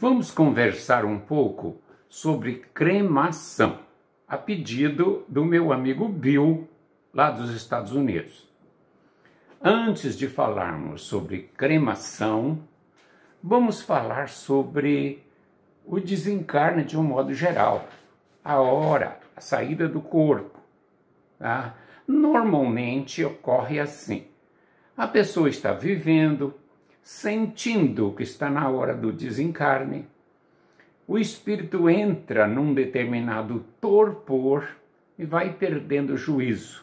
Vamos conversar um pouco sobre cremação, a pedido do meu amigo Bill, lá dos Estados Unidos. Antes de falarmos sobre cremação, vamos falar sobre o desencarne de um modo geral, a hora, a saída do corpo. Tá? Normalmente ocorre assim: a pessoa está vivendo, sentindo que está na hora do desencarne, o espírito entra num determinado torpor e vai perdendo o juízo.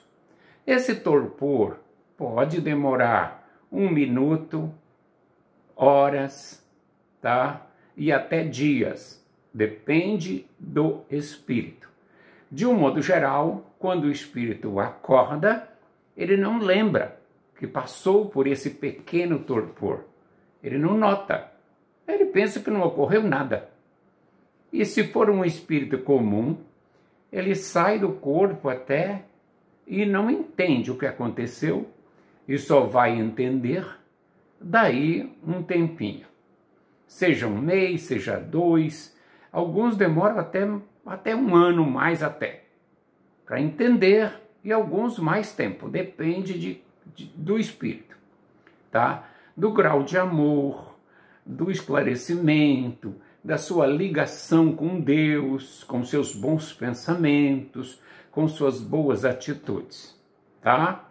Esse torpor pode demorar 1 minuto, horas, tá? E até dias, depende do espírito. De um modo geral, quando o espírito acorda, ele não lembra que passou por esse pequeno torpor. Ele não nota. Ele pensa que não ocorreu nada. E se for um espírito comum, ele sai do corpo até e não entende o que aconteceu e só vai entender daí um tempinho. Seja 1 mês, seja 2, alguns demoram até 1 ano mais até para entender, e alguns mais tempo, depende do espírito, tá? Do grau de amor, do esclarecimento, da sua ligação com Deus, com seus bons pensamentos, com suas boas atitudes, tá?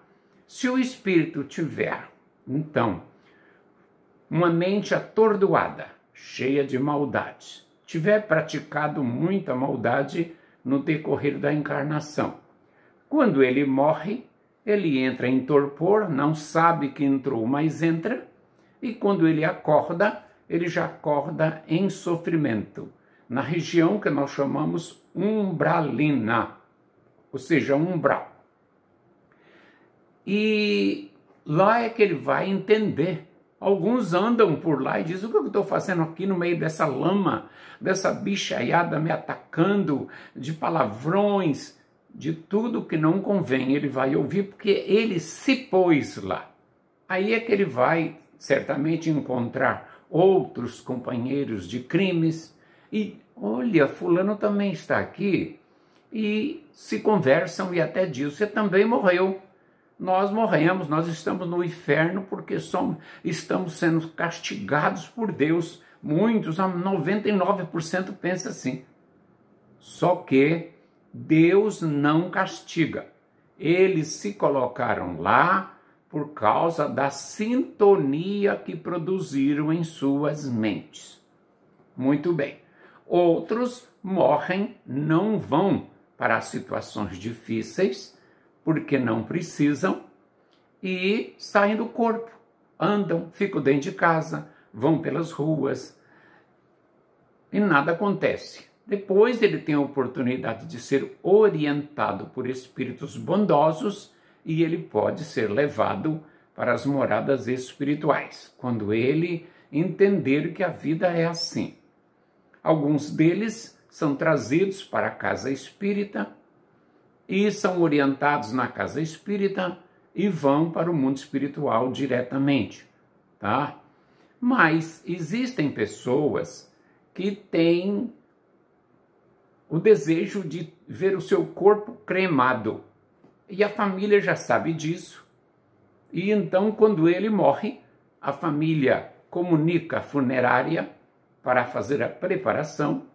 Se o espírito tiver, então, uma mente atordoada, cheia de maldade, tiver praticado muita maldade no decorrer da encarnação, quando ele morre, ele entra em torpor, não sabe que entrou, mas entra, e quando ele acorda, ele já acorda em sofrimento, na região que nós chamamos umbralina, ou seja, umbral. E lá é que ele vai entender. Alguns andam por lá e dizem: o que eu estou fazendo aqui no meio dessa lama, dessa bichaiada me atacando, de palavrões, de tudo que não convém. Ele vai ouvir porque ele se pôs lá. Aí é que ele vai certamente encontrar outros companheiros de crimes e, olha, fulano também está aqui, e se conversam e até diz: você também morreu. Nós morremos, nós estamos no inferno porque estamos sendo castigados por Deus. Muitos, 99% pensa assim. Só que Deus não castiga. Eles se colocaram lá por causa da sintonia que produziram em suas mentes. Muito bem. Outros morrem, não vão para as situações difíceis, porque não precisam, e saem do corpo, andam, ficam dentro de casa, vão pelas ruas, e nada acontece. Depois ele tem a oportunidade de ser orientado por espíritos bondosos, e ele pode ser levado para as moradas espirituais, quando ele entender que a vida é assim. Alguns deles são trazidos para a casa espírita, e são orientados na casa espírita e vão para o mundo espiritual diretamente, tá? Mas existem pessoas que têm o desejo de ver o seu corpo cremado, e a família já sabe disso, e então quando ele morre, a família comunica a funerária para fazer a preparação,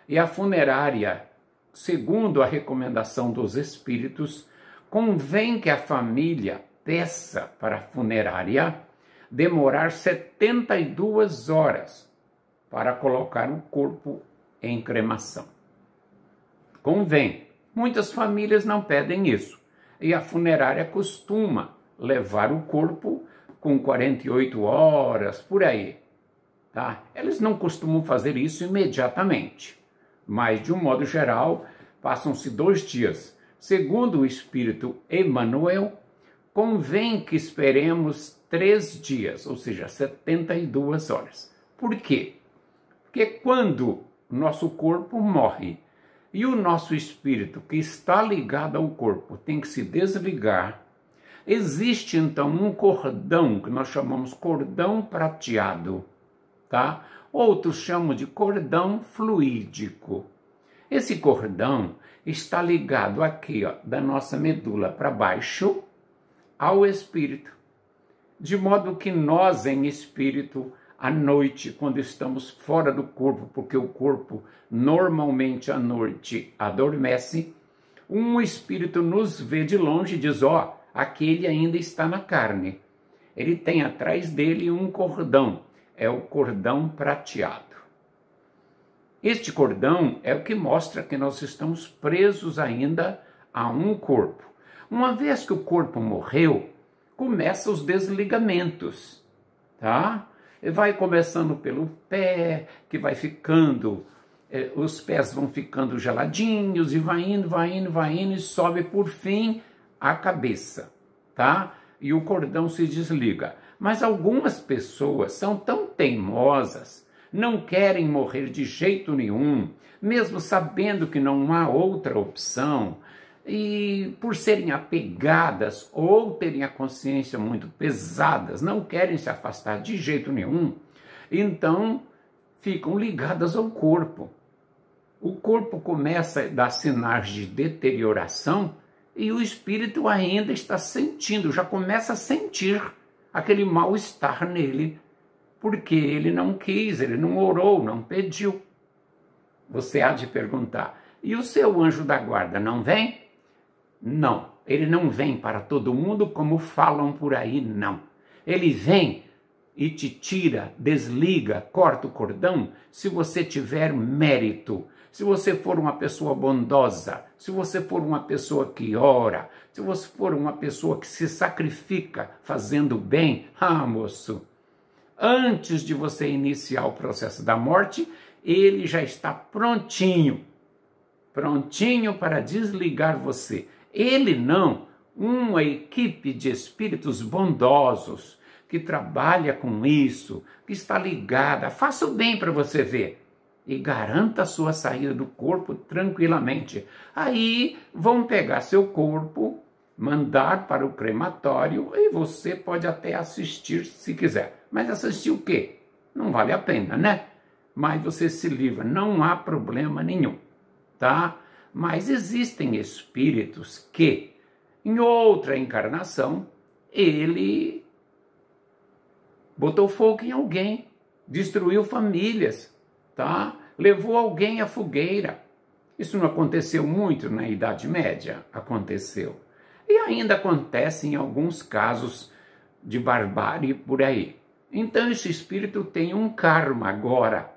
e a funerária, segundo a recomendação dos espíritos, convém que a família peça para a funerária demorar 72 horas para colocar o corpo em cremação. Convém. Muitas famílias não pedem isso. E a funerária costuma levar o corpo com 48 horas, por aí. Tá? Eles não costumam fazer isso imediatamente. Mas, de um modo geral, passam-se 2 dias. Segundo o espírito Emmanuel, convém que esperemos 3 dias, ou seja, 72 horas. Por quê? Porque quando o nosso corpo morre e o nosso espírito, que está ligado ao corpo, tem que se desligar, existe então um cordão, que nós chamamos cordão prateado, tá? Outros chamam de cordão fluídico. Esse cordão está ligado aqui, ó, da nossa medula para baixo ao espírito. De modo que nós, em espírito, à noite, quando estamos fora do corpo, porque o corpo normalmente à noite adormece, um espírito nos vê de longe e diz, ó, aquele ainda está na carne. Ele tem atrás dele um cordão, é o cordão prateado. Este cordão é o que mostra que nós estamos presos ainda a um corpo. Uma vez que o corpo morreu, começam os desligamentos, tá? E vai começando pelo pé, que vai ficando, os pés vão ficando geladinhos, e vai indo, e sobe por fim a cabeça, tá? E o cordão se desliga. Mas algumas pessoas são tão teimosas, não querem morrer de jeito nenhum, mesmo sabendo que não há outra opção, e por serem apegadas ou terem a consciência muito pesadas, não querem se afastar de jeito nenhum, então ficam ligadas ao corpo. O corpo começa a dar sinais de deterioração e o espírito ainda está sentindo, já começa a sentir aquele mal-estar nele, porque ele não quis, ele não orou, não pediu. Você há de perguntar, e o seu anjo da guarda não vem? Não, ele não vem para todo mundo como falam por aí, não. Ele vem e te tira, desliga, corta o cordão se você tiver mérito, se você for uma pessoa bondosa, se você for uma pessoa que ora, se você for uma pessoa que se sacrifica fazendo bem. Ah, moço, antes de você iniciar o processo da morte, ele já está prontinho para desligar você. Ele não, uma equipe de espíritos bondosos que trabalha com isso, que está ligada, faça o bem para você ver e garanta a sua saída do corpo tranquilamente. Aí vão pegar seu corpo, mandar para o crematório e você pode até assistir se quiser. Mas assistir o quê? Não vale a pena, né? Mas você se livra, não há problema nenhum, tá? Mas existem espíritos que, em outra encarnação, ele botou fogo em alguém, destruiu famílias, tá? Levou alguém à fogueira. Isso não aconteceu muito na Idade Média? Aconteceu. E ainda acontece em alguns casos de barbárie por aí. Então esse espírito tem um karma agora.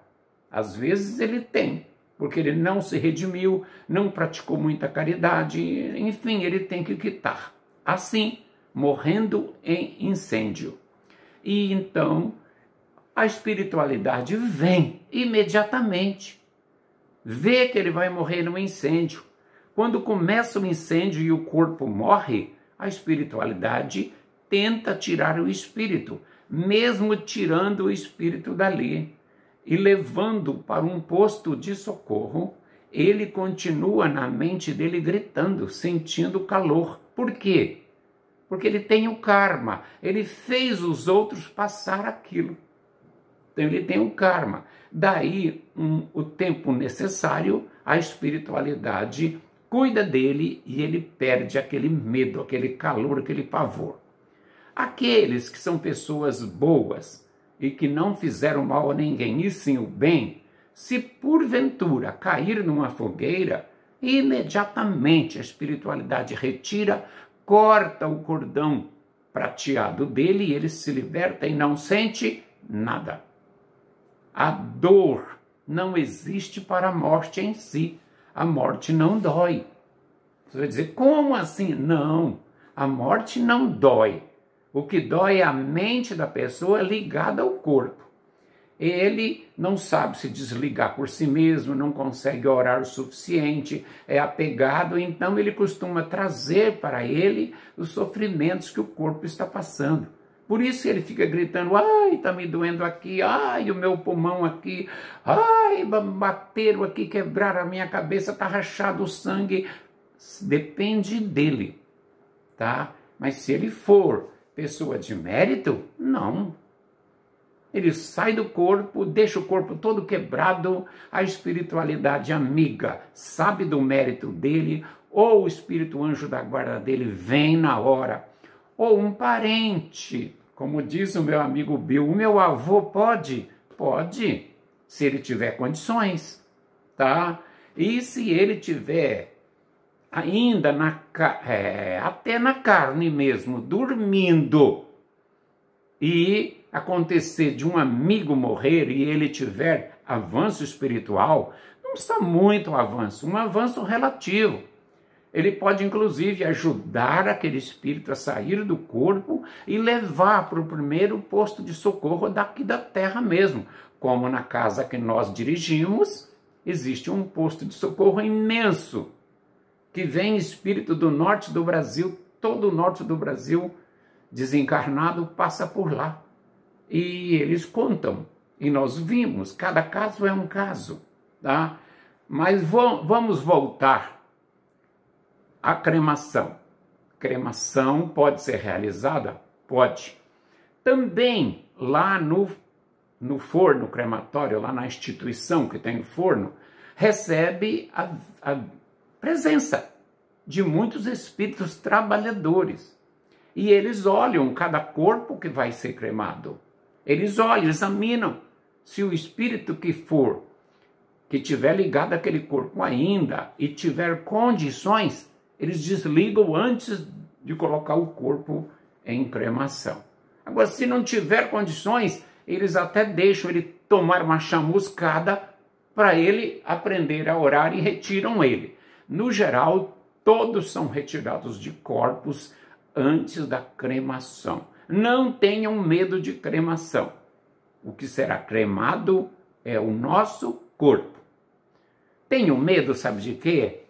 Às vezes ele tem, porque ele não se redimiu, não praticou muita caridade, enfim, ele tem que quitar. Assim, morrendo em incêndio. E então, a espiritualidade vem imediatamente. Vê que ele vai morrer no incêndio. Quando começa o incêndio e o corpo morre, a espiritualidade tenta tirar o espírito, mesmo tirando o espírito dali e levando para um posto de socorro, ele continua na mente dele gritando, sentindo calor. Por quê? Porque ele tem o karma, ele fez os outros passar aquilo. Então ele tem o karma. Daí, o tempo necessário, a espiritualidade cuida dele e ele perde aquele medo, aquele calor, aquele pavor. Aqueles que são pessoas boas e que não fizeram mal a ninguém, e sim o bem, se porventura cair numa fogueira, imediatamente a espiritualidade retira, corta o cordão prateado dele e ele se liberta e não sente nada. A dor não existe para a morte em si. A morte não dói. Você vai dizer, como assim? Não, a morte não dói. O que dói é a mente da pessoa ligada ao corpo. Ele não sabe se desligar por si mesmo, não consegue orar o suficiente, é apegado, então ele costuma trazer para ele os sofrimentos que o corpo está passando. Por isso ele fica gritando, ai, tá me doendo aqui, ai, o meu pulmão aqui, ai, bateram aqui, quebraram a minha cabeça, tá rachado o sangue. Depende dele, tá? Mas se ele for pessoa de mérito, não. Ele sai do corpo, deixa o corpo todo quebrado, a espiritualidade amiga sabe do mérito dele, ou o espírito anjo da guarda dele vem na hora, ou um parente, como diz o meu amigo Bill, o meu avô pode? Pode, se ele tiver condições, tá? E se ele tiver ainda até na carne mesmo, dormindo, e acontecer de um amigo morrer e ele tiver avanço espiritual, não está muito avanço, um avanço relativo. Ele pode, inclusive, ajudar aquele espírito a sair do corpo e levar para o primeiro posto de socorro daqui da terra mesmo. Como na casa que nós dirigimos, existe um posto de socorro imenso, que vem espírito do norte do Brasil, todo o norte do Brasil, desencarnado, passa por lá. E eles contam, e nós vimos, cada caso é um caso, tá? Mas vamos voltar à cremação. Cremação pode ser realizada? Pode. Também lá no forno crematório, lá na instituição que tem o forno, recebe a presença de muitos espíritos trabalhadores. E eles olham cada corpo que vai ser cremado. Eles olham, examinam se o espírito que tiver ligado àquele corpo ainda e tiver condições, eles desligam antes de colocar o corpo em cremação. Agora, se não tiver condições, eles até deixam ele tomar uma chamuscada para ele aprender a orar e retiram ele. No geral, todos são retirados de corpos antes da cremação. Não tenham medo de cremação. O que será cremado é o nosso corpo. Tenham medo, sabe de quê?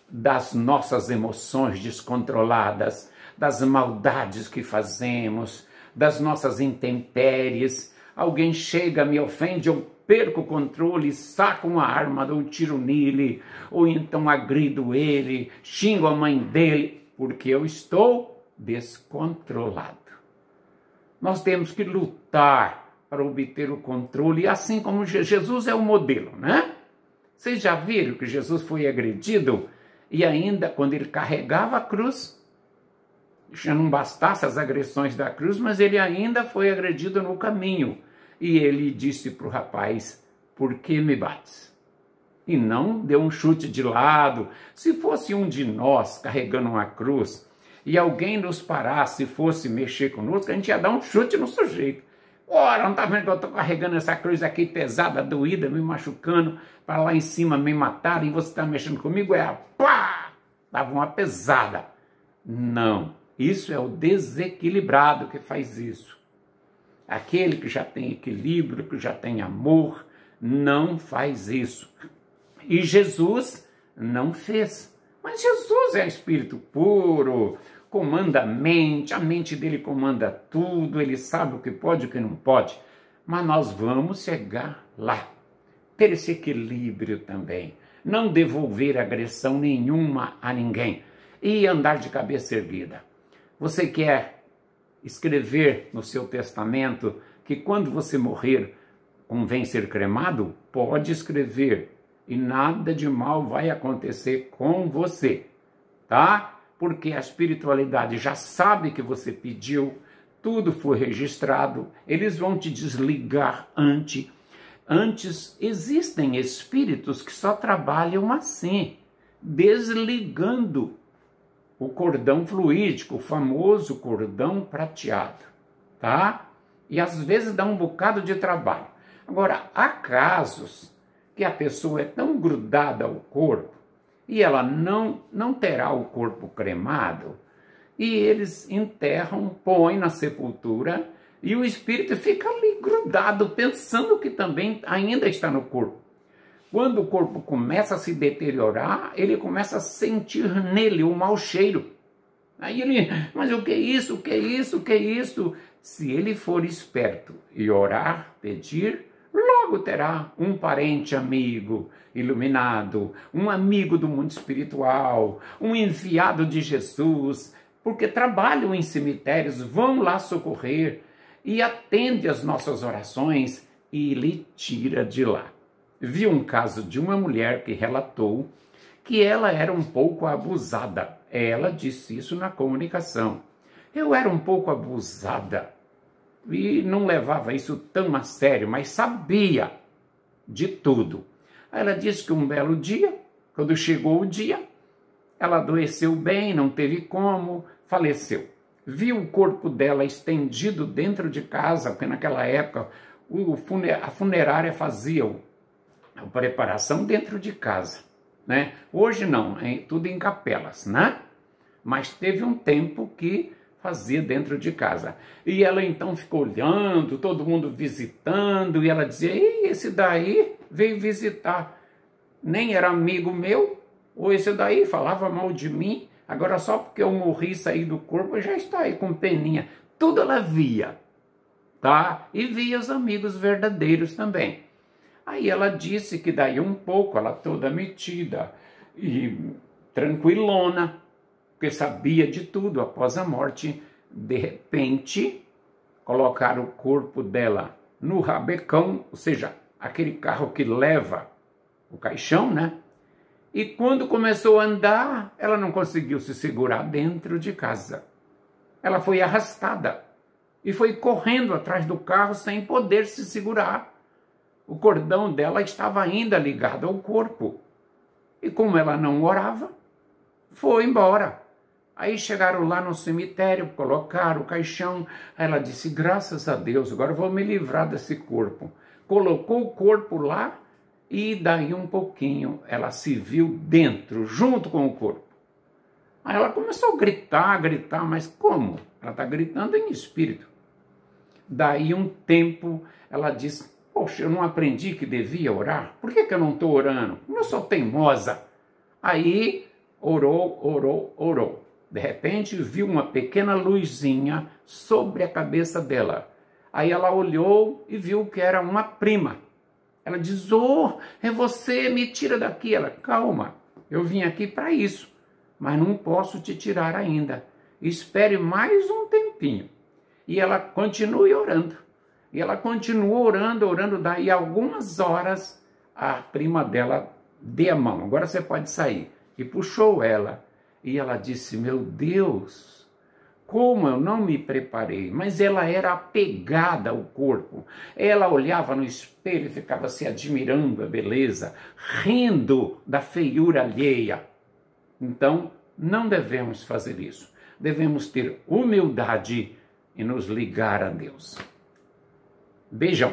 Das nossas emoções descontroladas, das maldades que fazemos, das nossas intempéries. Alguém chega, me ofende, eu perco o controle, saco uma arma, dou um tiro nele, ou então agrido ele, xingo a mãe dele, porque eu estou descontrolado. Nós temos que lutar para obter o controle, assim como Jesus é o modelo, né? Vocês já viram que Jesus foi agredido e ainda quando ele carregava a cruz, já não bastasse as agressões da cruz, mas ele ainda foi agredido no caminho. E ele disse para o rapaz, por que me bates? E não deu um chute de lado. Se fosse um de nós carregando uma cruz e alguém nos parasse e fosse mexer conosco, a gente ia dar um chute no sujeito. Ora, não está vendo que eu estou carregando essa cruz aqui pesada, doída, me machucando, para lá em cima me matar e você está mexendo comigo? Pá! Dava uma pesada. Não, isso é o desequilibrado que faz isso. Aquele que já tem equilíbrio, que já tem amor, não faz isso. E Jesus não fez. Mas Jesus é espírito puro, comanda a mente dele comanda tudo, ele sabe o que pode e o que não pode. Mas nós vamos chegar lá, ter esse equilíbrio também, não devolver agressão nenhuma a ninguém e andar de cabeça erguida. Você quer escrever no seu testamento que quando você morrer convém ser cremado? Pode escrever e nada de mal vai acontecer com você, tá? Porque a espiritualidade já sabe que você pediu, tudo foi registrado, eles vão te desligar antes. Antes, existem espíritos que só trabalham assim, desligando o cordão fluídico, o famoso cordão prateado, tá? E às vezes dá um bocado de trabalho. Agora, há casos que a pessoa é tão grudada ao corpo e ela não terá o corpo cremado, e eles enterram, põem na sepultura, e o espírito fica ali grudado, pensando que também ainda está no corpo. Quando o corpo começa a se deteriorar, ele começa a sentir nele o mau cheiro. Aí ele, mas o que é isso, o que é isso, o que é isso? Se ele for esperto e orar, pedir, logo terá um parente amigo iluminado, um amigo do mundo espiritual, um enviado de Jesus, porque trabalham em cemitérios, vão lá socorrer. e atende às nossas orações e lhe tira de lá. Vi um caso de uma mulher que relatou que ela era um pouco abusada. Ela disse isso na comunicação. Eu era um pouco abusada e não levava isso tão a sério, mas sabia de tudo. Ela disse que um belo dia, quando chegou o dia, ela adoeceu bem, não teve como, faleceu. Viu o corpo dela estendido dentro de casa, porque naquela época a funerária fazia a preparação dentro de casa, né? Hoje não, é tudo em capelas, né? Mas teve um tempo que fazia dentro de casa. E ela então ficou olhando, todo mundo visitando, e ela dizia, ei, esse daí veio visitar, nem era amigo meu, ou esse daí falava mal de mim, agora só porque eu morri e saí do corpo, já está aí com peninha. Tudo ela via, tá? E via os amigos verdadeiros também. Aí ela disse que daí um pouco, ela toda metida e tranquilona, porque sabia de tudo após a morte, de repente, colocaram o corpo dela no rabecão, ou seja, aquele carro que leva o caixão, né? E quando começou a andar, ela não conseguiu se segurar dentro de casa. Ela foi arrastada e foi correndo atrás do carro sem poder se segurar. O cordão dela estava ainda ligado ao corpo. E como ela não orava, foi embora. Aí chegaram lá no cemitério, colocaram o caixão. Aí ela disse, graças a Deus, agora eu vou me livrar desse corpo. Colocou o corpo lá e daí um pouquinho ela se viu dentro, junto com o corpo. Aí ela começou a gritar, mas como? Ela está gritando em espírito. Daí um tempo ela disse, poxa, eu não aprendi que devia orar? Por que eu não estou orando? Eu sou teimosa. Aí orou. De repente viu uma pequena luzinha sobre a cabeça dela. Aí ela olhou e viu que era uma prima. Ela diz, oh, é você, me tira daqui. Ela, calma, eu vim aqui para isso, mas não posso te tirar ainda. Espere mais um tempinho. E ela continue orando. E ela continuou orando, daí algumas horas a prima dela deu a mão, agora você pode sair. E puxou ela. E ela disse, meu Deus, como eu não me preparei. Mas ela era apegada ao corpo. Ela olhava no espelho e ficava se admirando a beleza, rindo da feiura alheia. Então, não devemos fazer isso. Devemos ter humildade e nos ligar a Deus. Beijão.